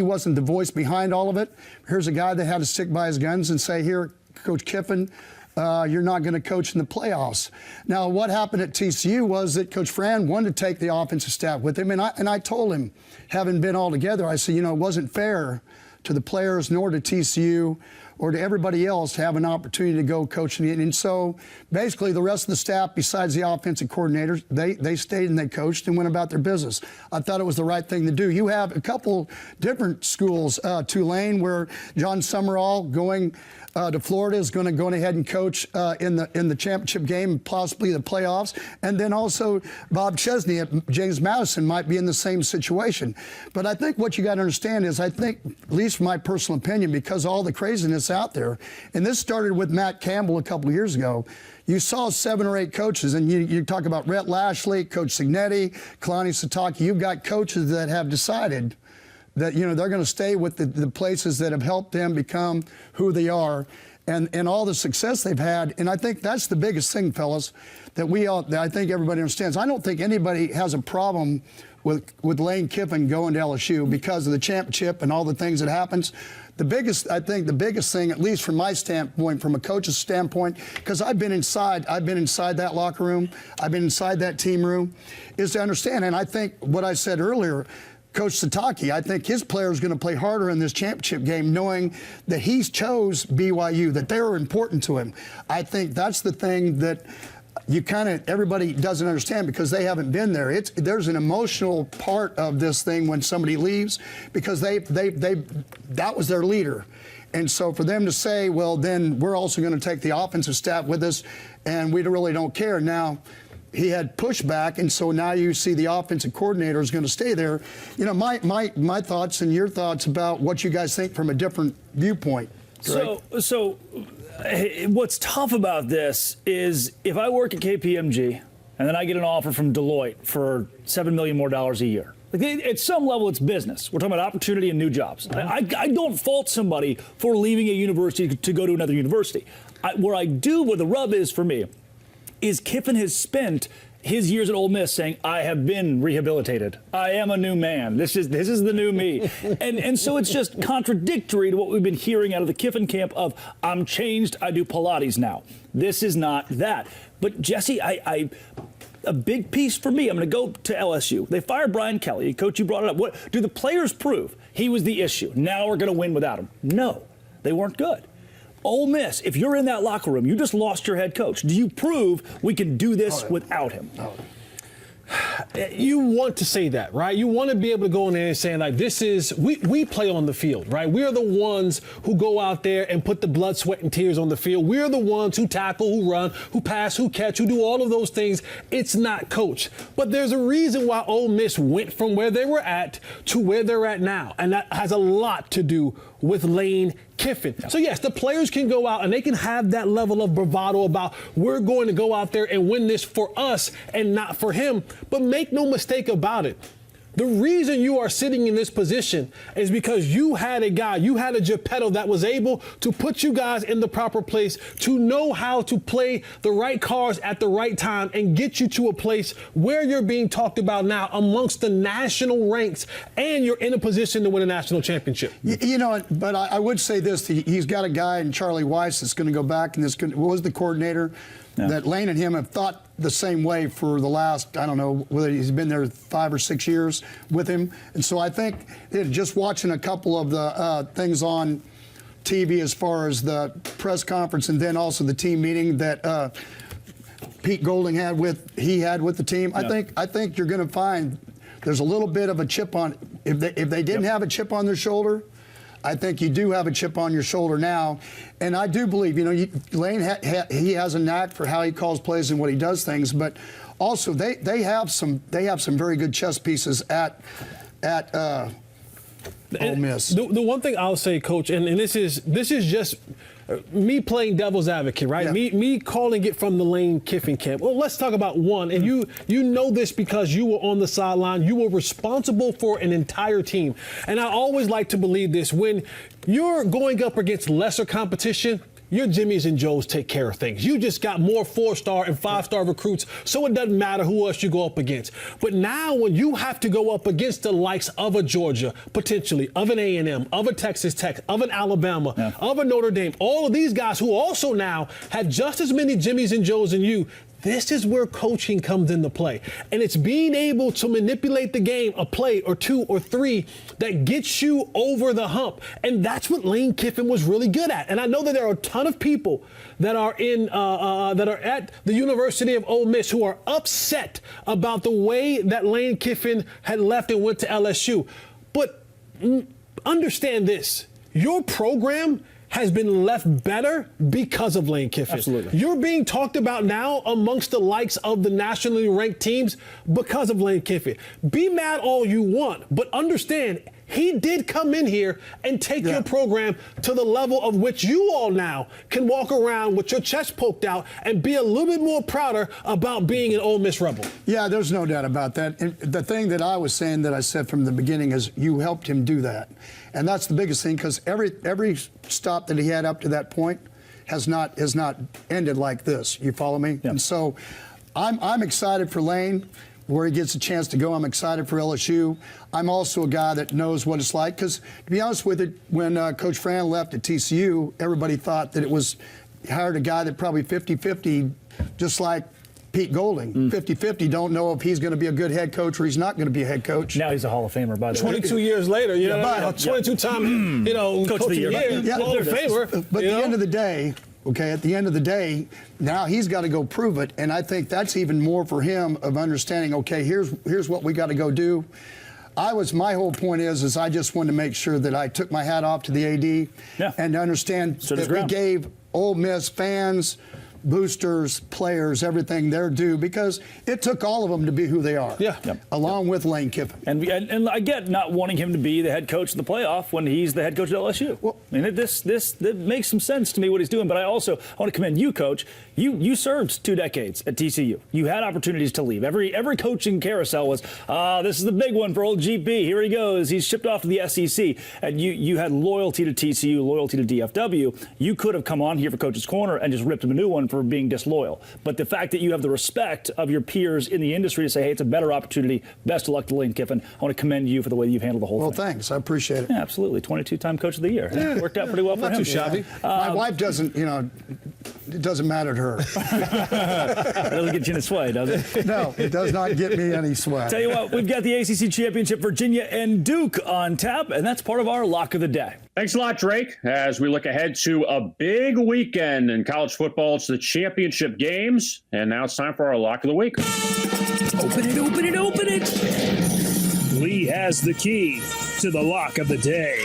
wasn't the voice behind all of it. Here's a guy that had to stick by his guns and say, here, Coach Kiffin, you're not going to coach in the playoffs. Now, what happened at TCU was that Coach Fran wanted to take the offensive staff with him, and I told him, having been all together, I said, you know, it wasn't fair to the players nor to TCU or to everybody else have an opportunity to go coach. And so basically the rest of the staff, besides the offensive coordinators, they stayed and they coached and went about their business. I thought it was the right thing to do. You have a couple different schools, Tulane, where John Summerall going to Florida is going to go ahead and coach in the championship game, possibly the playoffs. And then also Bob Chesney at James Madison might be in the same situation. But I think what you got to understand is, I think, at least from my personal opinion, because of all the craziness out there, and this started with Matt Campbell a couple of years ago, you saw 7 or 8 coaches, and you talk about Rhett Lashley, Coach Signetti, Kalani Sitake. You've got coaches that have decided that, you know, they're going to stay with the places that have helped them become who they are, and all the success they've had. And I think that's the biggest thing, fellas, that I think everybody understands. I don't think anybody has a problem with Lane Kiffin going to LSU because of the championship and all the things that happens. I think the biggest thing, at least from my standpoint, from a coach's standpoint, because I've been inside that locker room, I've been inside that team room, is to understand. And I think what I said earlier, Coach Sitake, I think his player is going to play harder in this championship game, knowing that he chose BYU, that they were important to him. I think that's the thing that everybody doesn't understand because they haven't been there. There's an emotional part of this thing when somebody leaves, because that was their leader. And so for them to say, well, then we're also going to take the offensive staff with us and we really don't care. Now, he had pushback, and so now you see the offensive coordinator is going to stay there. You know, my thoughts and your thoughts about what you guys think from a different viewpoint. So what's tough about this is if I work at KPMG and then I get an offer from Deloitte for $7 million more a year. Like, at some level, it's business. We're talking about opportunity and new jobs. I don't fault somebody for leaving a university to go to another university. Where the rub is for me is Kiffin has spent his years at Ole Miss saying, I have been rehabilitated. I am a new man. This is the new me. and so it's just contradictory to what we've been hearing out of the Kiffin camp of, I'm changed, I do Pilates now. This is not that. But Jesse, a big piece for me, I'm going to go to LSU. They fired Brian Kelly. Coach, you brought it up. What do the players prove? He was the issue. Now we're going to win without him. No, they weren't good. Ole Miss, if you're in that locker room, you just lost your head coach. Do you prove we can do this without him? You want to say that, right? You want to be able to go in there and say, like, we play on the field, right? We're the ones who go out there and put the blood, sweat, and tears on the field. We're the ones who tackle, who run, who pass, who catch, who do all of those things. It's not coach. But there's a reason why Ole Miss went from where they were at to where they're at now. And that has a lot to do with Lane Kiffin. So yes, the players can go out and they can have that level of bravado about, we're going to go out there and win this for us and not for him. But make no mistake about it. The reason you are sitting in this position is because you had a guy, you had a Geppetto that was able to put you guys in the proper place, to know how to play the right cards at the right time and get you to a place where you're being talked about now amongst the national ranks, and you're in a position to win a national championship. You know, but I would say this, he's got a guy in Charlie Weiss that's going to go back and was the coordinator. Yeah. That Lane and him have thought the same way for the last, I don't know, whether he's been there 5 or 6 years with him. And so I think just watching a couple of the things on TV as far as the press conference and then also the team meeting that Pete Golding had with the team, yeah. I think you're going to find there's a little bit of a chip on, if they didn't have a chip on their shoulder, I think you do have a chip on your shoulder now, and I do believe, you know, Lane he has a knack for how he calls plays and what he does things, but also they have some very good chess pieces at Ole Miss. The one thing I'll say, Coach, and this is just me playing devil's advocate, right? Yeah. Me calling it from the Lane Kiffin camp. Well, let's talk about one. And you know this because you were on the sideline. You were responsible for an entire team. And I always like to believe this. When you're going up against lesser competition, your Jimmys and Joes take care of things. You just got more 4-star and 5-star recruits, so it doesn't matter who else you go up against. But now when you have to go up against the likes of a Georgia, potentially, of an A&M, of a Texas Tech, of an Alabama, of a Notre Dame, all of these guys who also now have just as many Jimmys and Joes as you, This is where coaching comes into play. And it's being able to manipulate the game, a play or two or three that gets you over the hump. And that's what Lane Kiffin was really good at. And I know that there are a ton of people that are at the University of Ole Miss who are upset about the way that Lane Kiffin had left and went to LSU. But understand this, your program has been left better because of Lane Kiffin. Absolutely. You're being talked about now amongst the likes of the nationally ranked teams because of Lane Kiffin. Be mad all you want, but understand he did come in here and take your program to the level of which you all now can walk around with your chest poked out and be a little bit more prouder about being an Ole Miss Rebel. Yeah, there's no doubt about that. And the thing that I was saying that I said from the beginning is you helped him do that. And that's the biggest thing, because every stop that he had up to that point has not ended like this. You follow me? Yeah. And so I'm excited for Lane, where he gets a chance to go. I'm excited for LSU. I'm also a guy that knows what it's like, because to be honest with it, when Coach Fran left at TCU, everybody thought that it was hired a guy that probably 50-50, just like Pete Golding. 50-50, don't know if he's going to be a good head coach or he's not going to be a head coach. Now he's a Hall of Famer, by the way. 22 years later, you know, 22-time, Coach of the Year, Hall of Famer. But at the end of the day, at the end of the day, now he's got to go prove it, and I think that's even more for him of understanding, okay, here's what we got to go do. My whole point is I just wanted to make sure that I took my hat off to the AD and to understand that we gave Ole Miss fans, boosters, players, everything their due, because it took all of them to be who they are, along with Lane Kiffin. And I get not wanting him to be the head coach of the playoff when he's the head coach at LSU. Well, I mean, this makes some sense to me what he's doing, but I want to commend you, Coach. You served 2 decades at TCU. You had opportunities to leave. Every coaching carousel was, this is the big one for old GP. Here he goes. He's shipped off to the SEC. And you had loyalty to TCU, loyalty to DFW. You could have come on here for Coach's Corner and just ripped him a new one for being disloyal. But the fact that you have the respect of your peers in the industry to say, hey, it's a better opportunity. Best of luck to Lane Kiffin. I want to commend you for the way that you've handled the whole thing. Well, thanks. I appreciate it. Yeah, absolutely. 22-time Coach of the Year. Yeah. Worked out pretty well for him. Not too shabby. My wife doesn't, it doesn't matter to her. It doesn't get you in a sway, does it? No, it does not get me any sway. Tell you what, we've got the ACC Championship, Virginia and Duke on tap, and that's part of our lock of the day. Thanks a lot, Drake. As we look ahead to a big weekend in college football, it's the championship games, and now it's time for our lock of the week. Open it, open it, open it. Lee has the key to the lock of the day.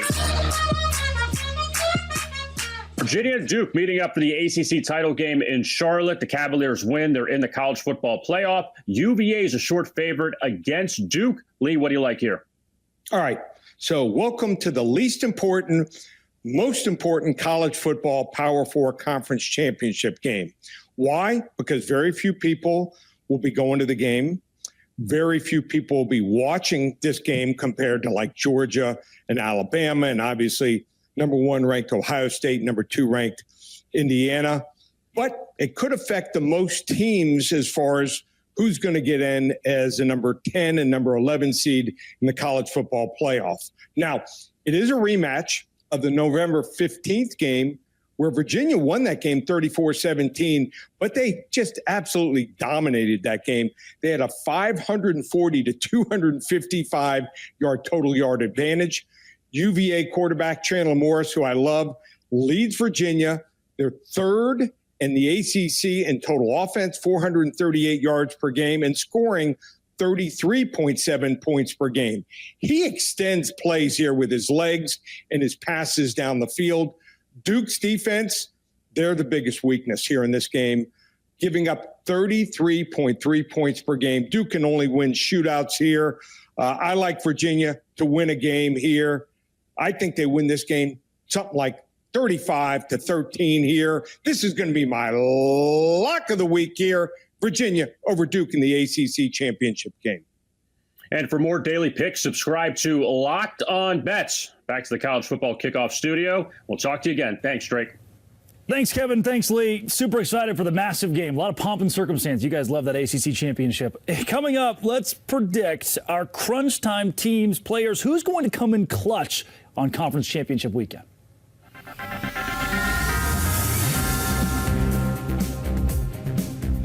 Virginia and Duke meeting up for the ACC title game in Charlotte. The Cavaliers win. They're in the college football playoff. UVA is a short favorite against Duke. Lee, what do you like here? All right. So welcome to the least important, most important college football Power 4 conference championship game. Why? Because very few people will be going to the game. Very few people will be watching this game compared to like Georgia and Alabama, and obviously number 1 ranked Ohio State, number 2 ranked Indiana. But it could affect the most teams as far as who's going to get in as a number 10 and number 11 seed in the college football playoff. Now, it is a rematch of the November 15th game where Virginia won that game 34-17, but they just absolutely dominated that game. They had a 540 to 255 yard total yard advantage. UVA quarterback Chandler Morris, who I love, leads Virginia. They're third in the ACC in total offense, 438 yards per game, and scoring 33.7 points per game. He extends plays here with his legs and his passes down the field. Duke's defense, they're the biggest weakness here in this game, giving up 33.3 points per game. Duke can only win shootouts here. I like Virginia to win a game here. I think they win this game something like 35-13 here. This is going to be my lock of the week here. Virginia over Duke in the ACC championship game. And for more daily picks, subscribe to Locked On Bets. Back to the college football kickoff studio. We'll talk to you again. Thanks, Drake. Thanks, Kevin. Thanks, Lee. Super excited for the massive game. A lot of pomp and circumstance. You guys love that ACC championship. Coming up, let's predict our crunch time teams, players. Who's going to come in clutch on conference championship weekend?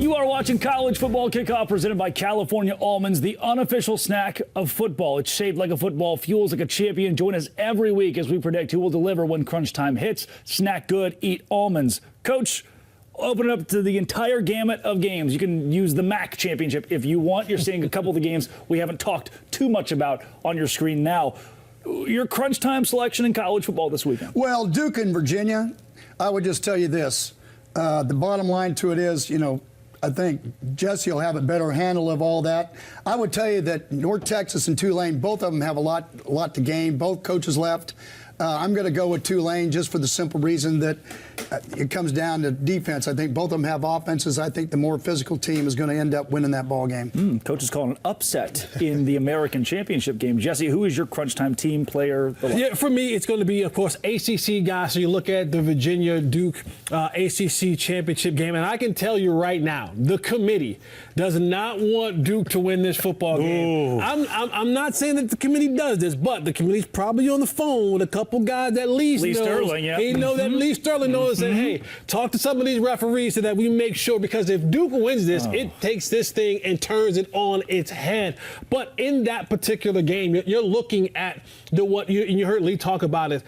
You are watching College Football Kickoff presented by California Almonds, the unofficial snack of football. It's shaped like a football, fuels like a champion. Join us every week as we predict who will deliver when crunch time hits. Snack good, eat almonds. Coach, open it up to the entire gamut of games. You can use the MAC championship if you want. You're seeing a couple of the games we haven't talked too much about on your screen now. Your crunch time selection in college football this weekend. Well, Duke and Virginia, I would just tell you this. The bottom line to it is, I think Jesse will have a better handle of all that. I would tell you that North Texas and Tulane, both of them have a lot to gain. Both coaches left. I'm going to go with Tulane just for the simple reason that it comes down to defense. I think both of them have offenses. I think the more physical team is going to end up winning that ball game. Coach is calling an upset in the American Championship game. Jesse, who is your crunch time team player? Yeah, for me, it's going to be, of course, ACC guys. So you look at the Virginia-Duke ACC championship game, and I can tell you right now, the committee does not want Duke to win this football game. I'm not saying that the committee does this, but the committee's probably on the phone with a couple guys that Lee Sterling, yeah. He know that Lee Sterling knows and said, hey, talk to some of these referees so that we make sure, because if Duke wins this, it takes this thing and turns it on its head. But in that particular game, you're looking at you heard Lee talk about it,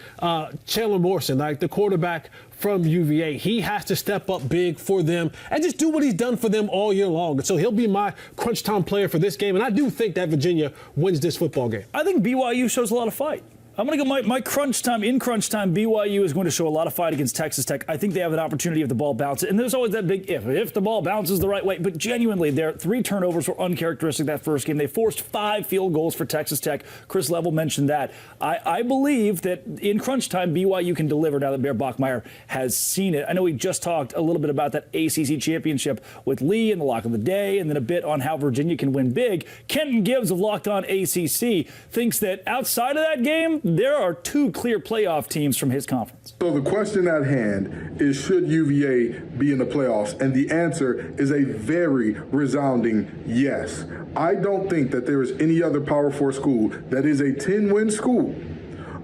Chandler Morrison, like the quarterback from UVA. He has to step up big for them and just do what he's done for them all year long. So he'll be my crunch time player for this game. And I do think that Virginia wins this football game. I think BYU shows a lot of fight. I'm going to go my crunch time. In crunch time, BYU is going to show a lot of fight against Texas Tech. I think they have an opportunity if the ball bounces. And there's always that big if the ball bounces the right way. But genuinely, their 3 turnovers were uncharacteristic that first game. They forced 5 field goals for Texas Tech. Chris Level mentioned that. I believe that in crunch time, BYU can deliver now that Bear Bachmeier has seen it. I know we just talked a little bit about that ACC championship with Lee and the lock of the day, and then a bit on how Virginia can win big. Kenton Gibbs of Locked On ACC thinks that outside of that game, there are 2 clear playoff teams from his conference. So the question at hand is, should UVA be in the playoffs? And the answer is a very resounding yes. I don't think that there is any other Power 4 school that is a 10-win school.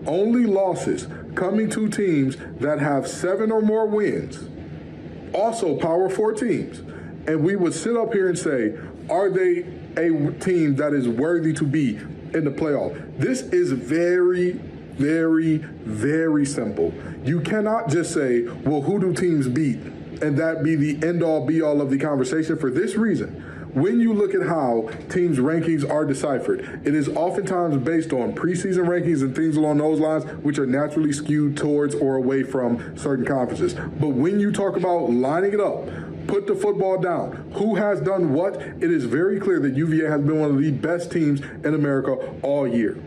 Only losses coming to teams that have 7 or more wins. Also Power 4 teams. And we would sit up here and say, are they a team that is worthy to be in the playoff? This is very, very simple. You cannot just say, well, who do teams beat? And that be the end-all, be-all of the conversation for this reason. When you look at how teams' rankings are deciphered, it is oftentimes based on preseason rankings and things along those lines, which are naturally skewed towards or away from certain conferences. But when you talk about lining it up, put the football down, who has done what, it is very clear that UVA has been one of the best teams in America all year.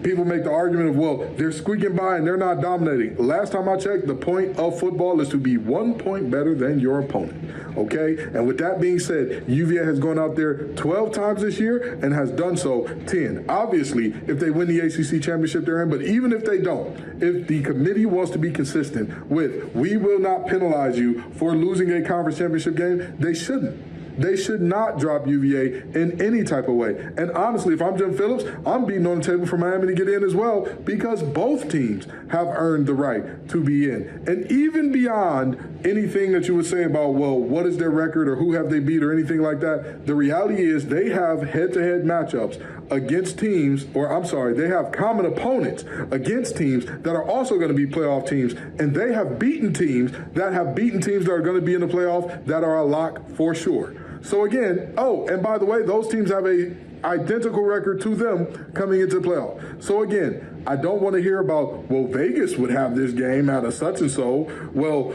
People make the argument of, well, they're squeaking by and they're not dominating. Last time I checked, the point of football is to be 1 point better than your opponent, okay? And with that being said, UVA has gone out there 12 times this year and has done so 10. Obviously, if they win the ACC championship, they're in, but even if they don't, if the committee wants to be consistent with, we will not penalize you for losing a conference championship game, they shouldn't. They should not drop UVA in any type of way. And honestly, if I'm Jim Phillips, I'm beating on the table for Miami to get in as well, because both teams have earned the right to be in. And even beyond anything that you would say about, well, what is their record or who have they beat or anything like that, the reality is they have head-to-head matchups against teams, they have common opponents against teams that are also going to be playoff teams. And they have beaten teams that are going to be in the playoff that are a lock for sure. So again, and by the way, those teams have a identical record to them coming into the playoff. So again, I don't want to hear about, well, Vegas would have this game out of such and so. Well,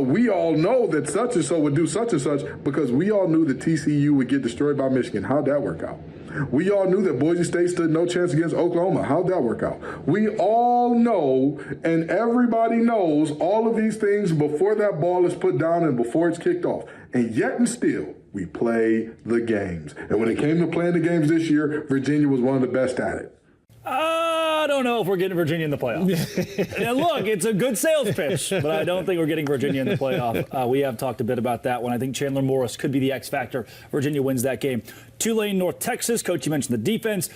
we all know that such and so would do such and such, because we all knew that TCU would get destroyed by Michigan. How'd that work out? We all knew that Boise State stood no chance against Oklahoma. How'd that work out? We all know, and everybody knows all of these things before that ball is put down and before it's kicked off. And yet and still, we play the games. And when it came to playing the games this year, Virginia was one of the best at it. I don't know if we're getting Virginia in the playoff. And look, it's a good sales pitch, but I don't think we're getting Virginia in the playoff. We have talked a bit about that one. I think Chandler Morris could be the X factor. Virginia wins that game. Tulane, North Texas. Coach, you mentioned the defense.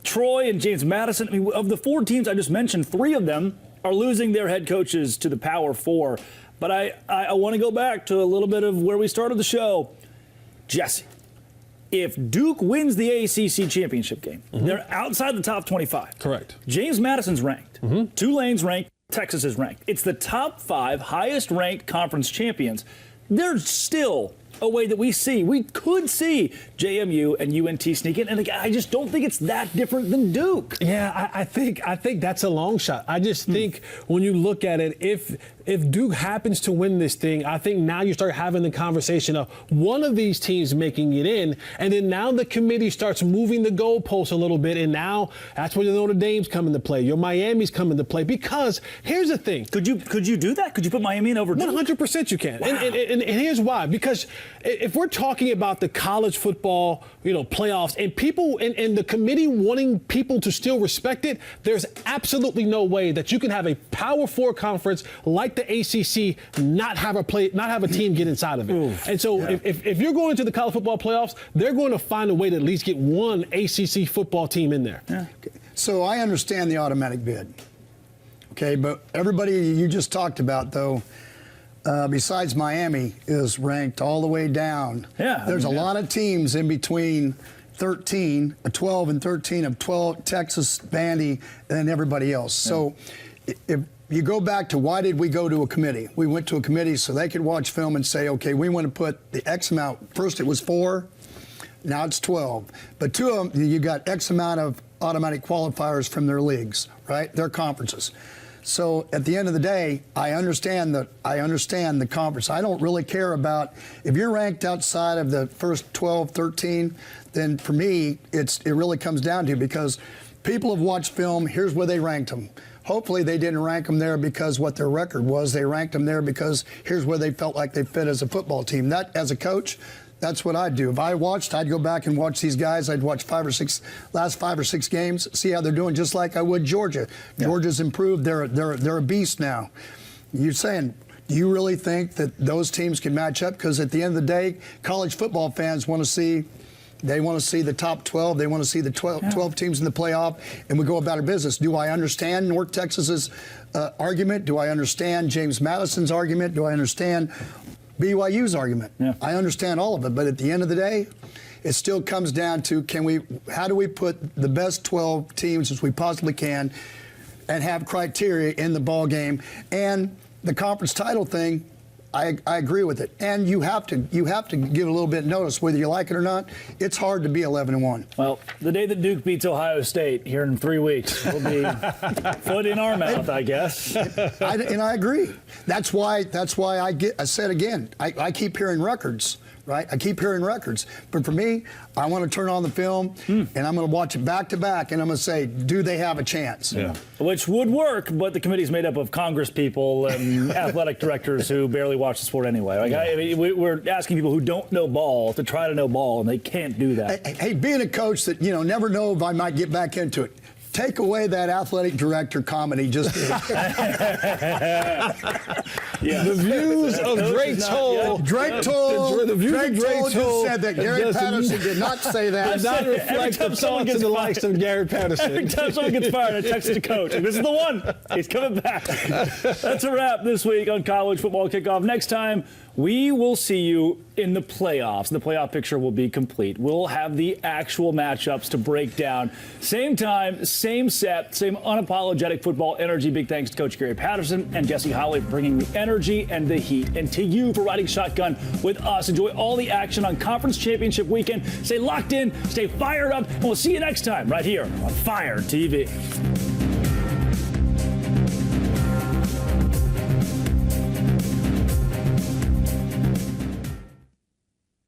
Troy and James Madison. I mean, of the 4 teams I just mentioned, 3 of them are losing their head coaches to the Power 4. But I want to go back to a little bit of where we started the show. Jesse, if Duke wins the ACC championship game, they're outside the top 25. Correct. James Madison's ranked. Tulane's ranked. Texas is ranked. It's the top 5 highest ranked conference champions. There's still a way that we could see JMU and UNT sneak in. And again, I just don't think it's that different than Duke. Yeah, I think that's a long shot. I just think when you look at it, if Duke happens to win this thing, I think now you start having the conversation of one of these teams making it in, and then now the committee starts moving the goalposts a little bit, and now that's where the Notre Dame's come into play. Your Miami's come into play, because here's the thing. Could you do that? Could you put Miami in over Duke? 100% you can. Wow. And here's why. Because if we're talking about the college football, playoffs, and people and the committee wanting people to still respect it, there's absolutely no way that you can have a Power 4 conference like the ACC not have a team get inside of it. Oof. And so if you're going to the college football playoffs, they're going to find a way to at least get one ACC football team in there. Yeah. Okay. So I understand the automatic bid. Okay, but everybody you just talked about, though, besides Miami, is ranked all the way down. Yeah, There's a lot of teams in between 12 and 13 of 12, Texas, Vandy, and everybody else. Yeah. So if you go back to why did we go to a committee? We went to a committee so they could watch film and say, okay, we want to put the X amount. First it was 4, now it's 12. But 2 of them, you got X amount of automatic qualifiers from their leagues, right? Their conferences. So at the end of the day, I understand the conference. I don't really care about if you're ranked outside of the first 12, 13, then for me, it really comes down to, because people have watched film, here's where they ranked them. Hopefully they didn't rank them there because what their record was. They ranked them there because here's where they felt like they fit as a football team. That, as a coach, that's what I'd do. If I watched, I'd go back and watch these guys. I'd watch last 5 or 6 games, see how they're doing, just like I would Georgia. Yeah. Georgia's improved. They're a beast now. You're saying, do you really think that those teams can match up? Because at the end of the day, college football fans want to see the top 12. They want to see the 12 teams in the playoff, and we go about our business. Do I understand North Texas's argument? Do I understand James Madison's argument? Do I understand BYU's argument? Yeah. I understand all of it, but at the end of the day, it still comes down to how do we put the best 12 teams as we possibly can and have criteria in the ball game? And the conference title thing, I agree with it. And you have to give a little bit of notice, whether you like it or not. It's hard to be 11-1. Well, the day that Duke beats Ohio State here in 3 weeks will be foot in our mouth, I guess. And I agree. That's why I said again, I keep hearing records. Right? I keep hearing records. But for me, I want to turn on the film, and I'm going to watch it back to back, and I'm going to say, do they have a chance? Yeah. Which would work, but the committee's made up of Congress people and athletic directors who barely watch the sport anyway. I mean, we're asking people who don't know ball to try to know ball, and they can't do that. Hey, being a coach that, never know if I might get back into it. Take away that athletic director comedy just did. The views of Drake Toll. Drake Toll. The views of Drake Toll just said that Gary Patterson did not say that. Does not reflect the thoughts and the likes of Gary Patterson. Every time someone gets fired, I text the coach. This is the one. He's coming back. That's a wrap this week on College Football Kickoff. Next time, we will see you in the playoffs. The playoff picture will be complete. We'll have the actual matchups to break down. Same time, same set, same unapologetic football energy. Big thanks to Coach Gary Patterson and Jesse Holley for bringing the energy and the heat. And to you for riding shotgun with us. Enjoy all the action on Conference Championship Weekend. Stay locked in, stay fired up, and we'll see you next time right here on Fire TV.